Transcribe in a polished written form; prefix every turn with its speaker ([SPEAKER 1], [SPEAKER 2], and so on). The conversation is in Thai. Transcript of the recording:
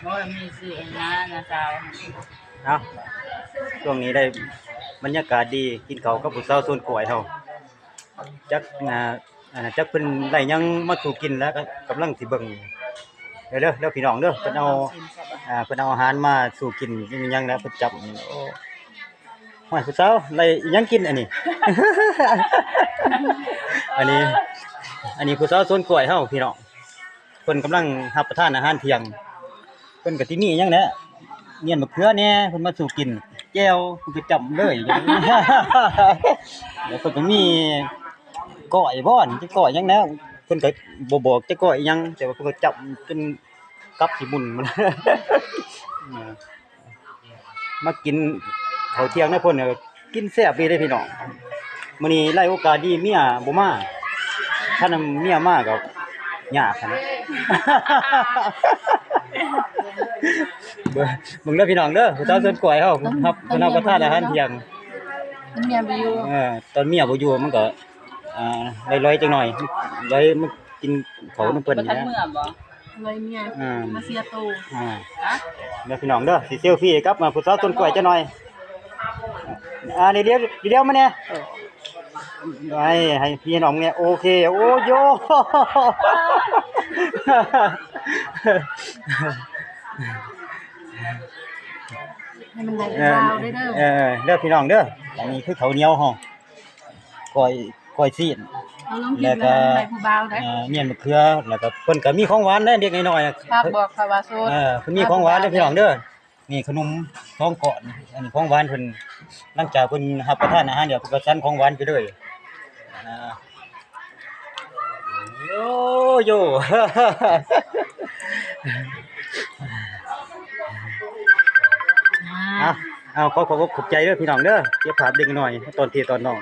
[SPEAKER 1] โอ้ยมีสื่อนะสาว
[SPEAKER 2] เอาช่วงนี้ได้บรรยากาศดีกินข้าวกับผู้สาวสวนกล้วยเฮาจักจักเพิ่นได้หยังมาสู่กินแล้วก็กำลังสิเบิ่งเด้อพี่น้องเด้อเพิ่นเอาเพิ่นเอาอาหารมาสู่กินมีหยังแล้วเพิ่นจับโอ้ฮ้ยผู้สาวได้อิหยังกินอันนี้ อันนี้อันนี้ผู้สาวสวนกล้วยเฮาพี่น้องเพิ่นกำลังรับประทานอาหารเที่ยงเพิ่นก็สิมีหยังแหละเนียนมะเขือแหน่เพิ่นมาสู่กินแจ่วเพิ่นก็จำเลย แล้วเพิ่นก็มีก้อยบ่นี่จะก้อยหยังแล้วเพิ่นก็บ่บอกจะก้อยหยังแต่ว่าเพิ่นก็จำจนกับสิบุ่นมัน มากินข้าวเที่ยงนะเพิ่นน่ะกินแซ่บดีเด้พี่น้องมื้อนี้ไล่โอกาสดีเมียบ่มาถ้านำเมียมาก็ยากหั้นนะ เบิ่งเด้อพี่น้องเด้อผู้สาวสวนกล้วยเฮาครับเพิ่นเอาประทานอาหารเที่ยง
[SPEAKER 1] มันเมียไปอยู่
[SPEAKER 2] ตอนเมียบ่อยู่มันก็ลอยๆจังหน่อยลอยมากินข้าวนำเพิ่น
[SPEAKER 1] บ่
[SPEAKER 2] นี่
[SPEAKER 1] ทัน
[SPEAKER 2] นะ
[SPEAKER 1] เมื่อบ่
[SPEAKER 3] เลยเมียมาเสียตู
[SPEAKER 1] ฮะ
[SPEAKER 2] เด้อพี่น้องเด้อสิเซลฟี่กับผู้สาวต้นกล้วยจักหน่อยเดี๋ยวมาแน่ให้พี่น้องเนี่ยโอเคโอ้โย
[SPEAKER 3] ให้มันได้ยาวได้เด้อ
[SPEAKER 2] เด้อพี่น้องเด้ออันนี้คือข้าวเหนียวเฮาก้อยซีน
[SPEAKER 3] เอาลงกินแล้วได้ผู้บ่าวได้
[SPEAKER 2] เมียนมะเขือแล้วก็เพิ่นก็มีของหวานเด้อเด็กน้อยๆ
[SPEAKER 3] ฝากบอกค่ะว่าโสด
[SPEAKER 2] เพิ่นมีของหวานเด้อพี่น้องเด้อนี่ขนมท้องเกาะอันนี้ของหวานเพิ่นหลังจากเพิ่นรับประทานอาหารเดี๋ยวเพิ่นก็สั่นของหวานไปเลยโยโย่ เอาขอบใจเด้อพี่น้องเด้อเก็บภาพเด็กน้อยตอนที่ตอนน้อง